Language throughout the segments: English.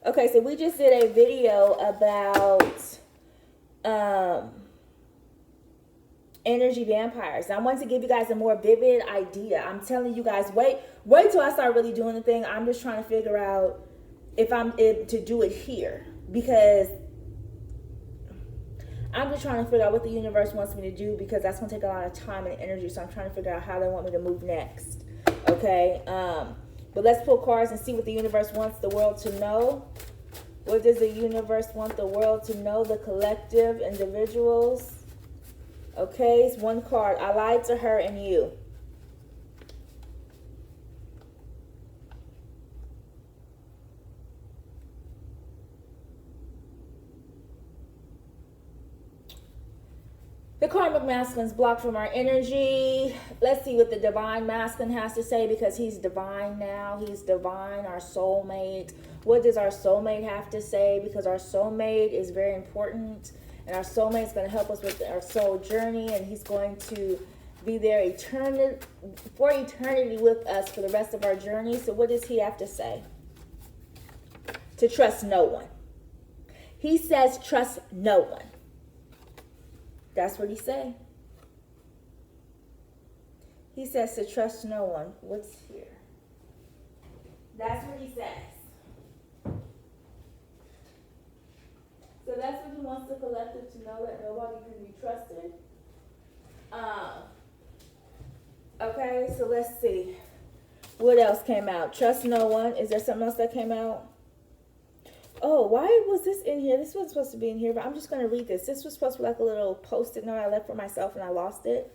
Okay, so we just did a video about energy vampires. I wanted to give you guys a more vivid idea. I'm telling you guys, wait till I start really doing the thing. I'm just trying to figure out if I'm able to do it here, because I'm just trying to figure out what the universe wants me to do, because that's going to take a lot of time and energy. So I'm trying to figure out how they want me to move next. Okay. But let's pull cards and see what the universe wants the world to know. What does the universe want the world to know? The collective, individuals. Okay, it's one card. I lied to her and you. The karmic masculine's blocked from our energy. Let's see what the divine masculine has to say, because he's divine now. He's divine, our soulmate. What does our soulmate have to say? Because our soulmate is very important, and our soulmate is going to help us with our soul journey, and he's going to be there for eternity with us for the rest of our journey. So what does he have to say? To trust no one. He says trust no one. That's what he said. He says to trust no one. What's here? That's what he says. So that's what he wants the collective to know, that nobody can be trusted. Okay, so let's see. What else came out? Trust no one. Is there something else that came out? Oh, why was this in here? This wasn't supposed to be in here, but I'm just going to read this. This was supposed to be like a little post-it note I left for myself, and I lost it.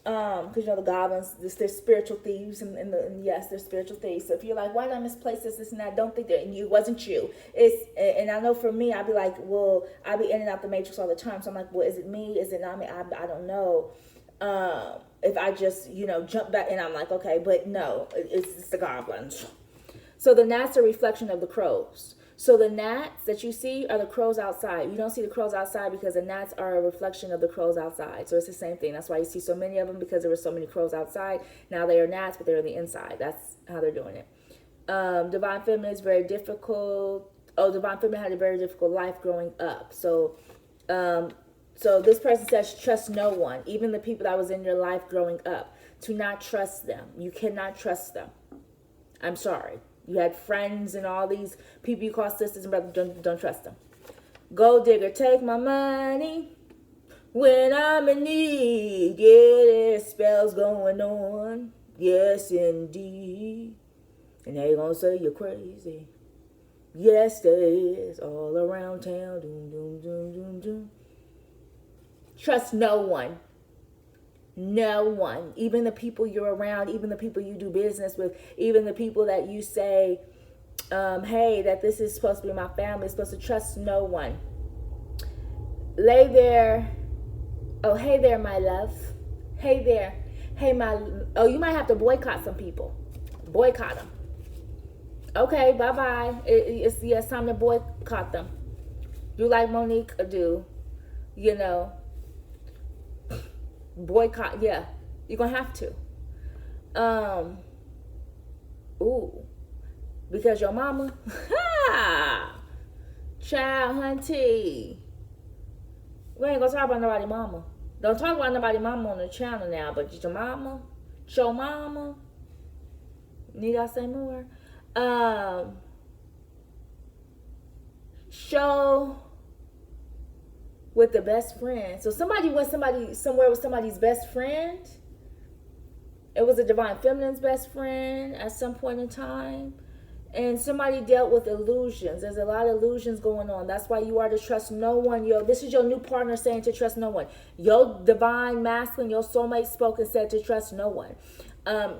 Because, you know, the goblins, they're spiritual thieves, and yes, they're spiritual thieves. So if you're like, why did I misplace this and that, don't think that, and it wasn't you. And I know for me, I'd be like, well, I be in and out the matrix all the time. So I'm like, well, is it me? Is it not me? I don't know. If I just, you know, jump back, and I'm like, okay, but no, it's the goblins. So the gnats are a reflection of the crows. So the gnats that you see are the crows outside. You don't see the crows outside because the gnats are a reflection of the crows outside. So it's the same thing. That's why you see so many of them, because there were so many crows outside. Now they are gnats, but they're on the inside. That's how they're doing it. Divine Feminine is very difficult. Oh, Divine Feminine had a very difficult life growing up. So this person says trust no one, even the people that was in your life growing up. To not trust them. You cannot trust them. I'm sorry. You had friends and all these people you call sisters and brothers. Don't trust them. Gold digger, take my money when I'm in need. Yeah, there's spells going on. Yes, indeed. And they gonna say you're crazy. Yes, there is. All around town. Doom, doom, doom, doom, doom. Trust no one. No one. Even the people you're around, even the people you do business with, even the people that you say, hey, that this is supposed to be my family, supposed to trust no one. Lay there. Oh, hey there, my love. Hey there. Hey, oh, you might have to boycott some people. Boycott them. Okay, bye-bye. It's time to boycott them. Do like Monique do. You know. Boycott, yeah. You're gonna have to. Because your mama, child hunty. We ain't gonna talk about nobody mama. Don't talk about nobody mama on the channel now, but your mama. Need I say more? Show with the best friend. So somebody went somewhere with somebody's best friend. It was a Divine Feminine's best friend at some point in time. And somebody dealt with illusions. There's a lot of illusions going on. That's why you are to trust no one. This is your new partner saying to trust no one. Your divine masculine, your soulmate spoke and said to trust no one.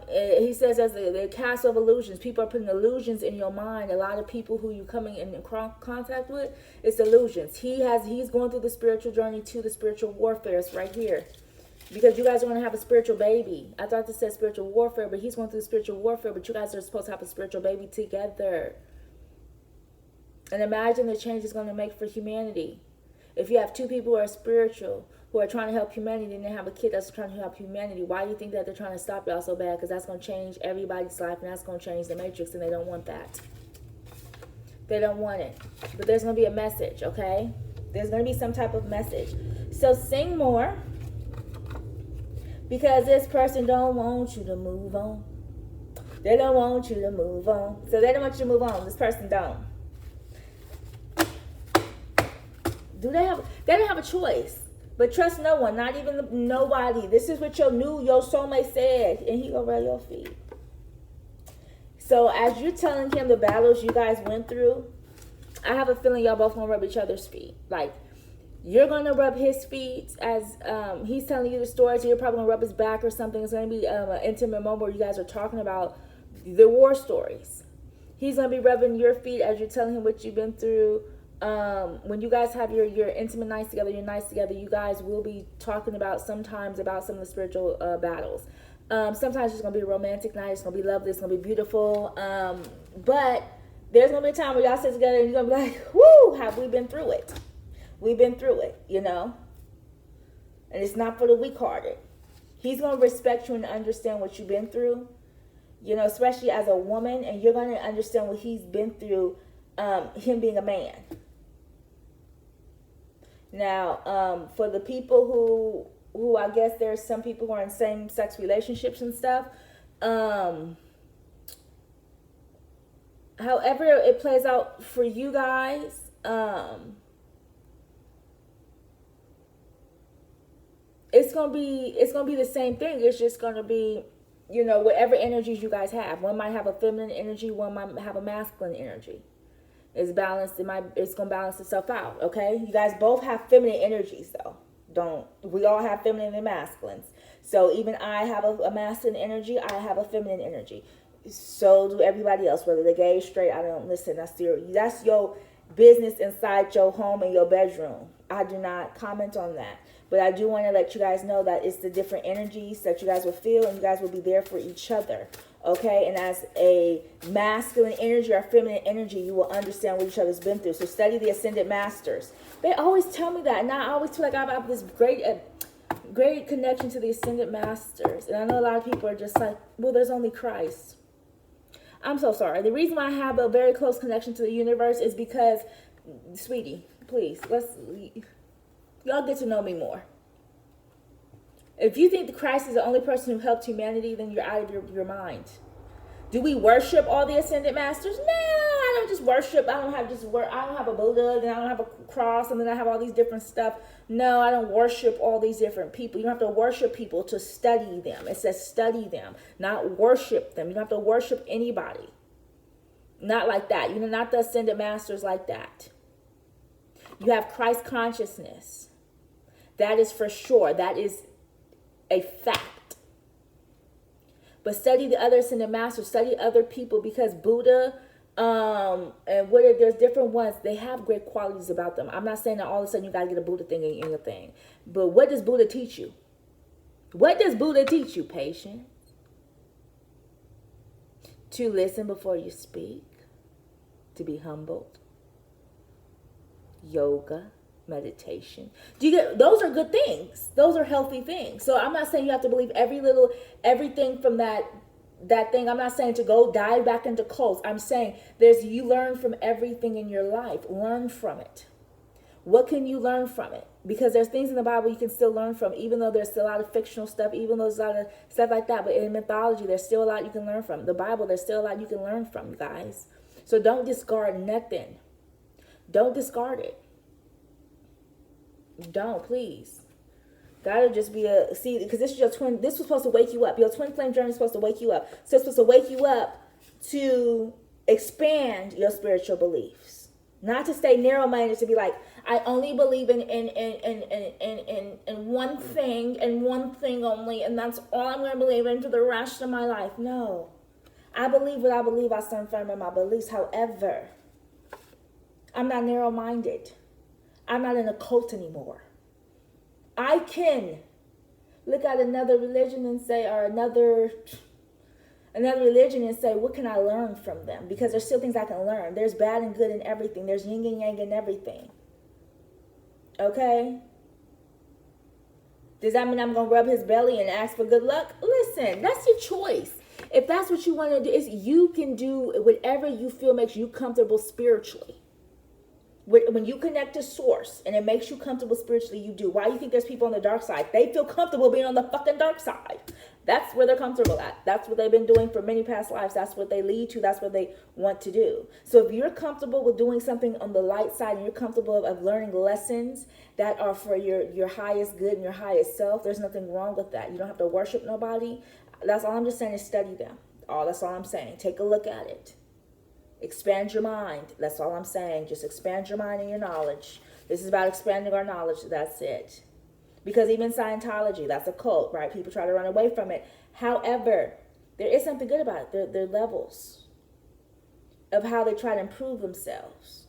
He says as the castle of illusions, people are putting illusions in your mind. A lot of people who you coming in contact with, it's illusions. He's going through the spiritual journey to the spiritual warfare. It's right here. Because you guys are going to have a spiritual baby. I thought this said spiritual warfare, but he's going through spiritual warfare, but you guys are supposed to have a spiritual baby together. And imagine the change it's going to make for humanity. If you have two people who are spiritual, who are trying to help humanity, and they have a kid that's trying to help humanity, why do you think that they're trying to stop y'all so bad? Because that's going to change everybody's life, and that's going to change the matrix, and they don't want that. They don't want it. But there's going to be a message, okay? There's going to be some type of message. So sing more. Because this person don't want you to move on. They don't want you to move on. So they don't want you to move on. This person don't. They don't have a choice. But trust no one, not even nobody. This is what your soulmate said. And he gonna rub your feet. So as you're telling him the battles you guys went through, I have a feeling y'all both gonna rub each other's feet. Like, you're gonna rub his feet as he's telling you the story, so you're probably gonna rub his back or something. It's gonna be an intimate moment where you guys are talking about the war stories. He's gonna be rubbing your feet as you're telling him what you've been through. When you guys have your intimate nights together, your nights together, you guys will be talking about sometimes about some of the spiritual battles. Sometimes it's gonna be a romantic night. It's gonna be lovely. It's gonna be beautiful. But there's gonna be a time where y'all sit together and you're gonna be like, "Whoo! Have we been through it? We've been through it, you know." And it's not for the weak-hearted. He's gonna respect you and understand what you've been through, you know, especially as a woman, and you're gonna understand what he's been through. Him being a man. Now, for the people who I guess there's some people who are in same-sex relationships and stuff. However it plays out for you guys, it's gonna be the same thing. It's just gonna be, you know, whatever energies you guys have. One might have a feminine energy. One might have a masculine energy. It's balanced. It's gonna balance itself out. Okay, you guys both have feminine energies, though. We all have feminine and masculines. So even I have a masculine energy. I have a feminine energy. So do everybody else, whether they're gay, straight. I don't listen. That's your business inside your home and your bedroom. I do not comment on that. But I do want to let you guys know that it's the different energies that you guys will feel, and you guys will be there for each other. Okay, and as a masculine energy or feminine energy, you will understand what each other's been through. So study the Ascended Masters. They always tell me that, and I always feel like I have this great connection to the Ascended Masters. And I know a lot of people are just like, well, there's only Christ. I'm so sorry. The reason why I have a very close connection to the universe is because, sweetie, please, y'all get to know me more. If you think the Christ is the only person who helped humanity, then you're out of your mind. Do we worship all the Ascended Masters? No, I don't just worship. I don't have a Buddha, then I don't have a cross, and then I have all these different stuff. No, I don't worship all these different people. You don't have to worship people to study them. It says study them, not worship them. You don't have to worship anybody. Not like that. You know, not the Ascended Masters like that. You have Christ consciousness. That is for sure. That is a fact. But study the other Ascended Masters, study other people, because Buddha, and there's different ones, they have great qualities about them. I'm not saying that all of a sudden you gotta get a Buddha thing in your thing. But what does Buddha teach you? What does Buddha teach you? Patience. To listen before you speak. To be humbled. Yoga. Meditation. Do you get, those are good things. Those are healthy things. So I'm not saying you have to believe everything from that thing. I'm not saying to go dive back into cults. I'm saying you learn from everything in your life. Learn from it. What can you learn from it? Because there's things in the Bible you can still learn from, even though there's still a lot of fictional stuff, even though there's a lot of stuff like that. But in mythology, there's still a lot you can learn from. The Bible, there's still a lot you can learn from, you guys. So don't discard nothing. Don't discard it. Don't, please. That'll just be because this is your twin. This was supposed to wake you up. Your twin flame journey is supposed to wake you up. So it's supposed to wake you up to expand your spiritual beliefs, not to stay narrow-minded. To be like, I only believe in one thing and one thing only, and that's all I'm going to believe in for the rest of my life. No, I believe what I believe. I stand firm in my beliefs. However, I'm not narrow-minded. I'm not in a cult anymore. I can look at another religion and say, or another religion and say, what can I learn from them? Because there's still things I can learn. There's bad and good in everything. There's yin and yang in everything. Okay? Does that mean I'm going to rub his belly and ask for good luck? Listen, that's your choice. If that's what you want to do, is you can do whatever you feel makes you comfortable spiritually. When you connect to source and it makes you comfortable spiritually, you do. Why do you think there's people on the dark side? They feel comfortable being on the fucking dark side. That's where they're comfortable at. That's what they've been doing for many past lives. That's what they lead to. That's what they want to do. So if you're comfortable with doing something on the light side and you're comfortable of learning lessons that are for your highest good and your highest self, there's nothing wrong with that. You don't have to worship nobody. That's all I'm just saying is study them. That's all I'm saying. Take a look at it. Expand your mind. That's all I'm saying. Just expand your mind and your knowledge. This is about expanding our knowledge. That's it. Because even Scientology, that's a cult, right? People try to run away from it. However, there is something good about it. There are levels of how they try to improve themselves.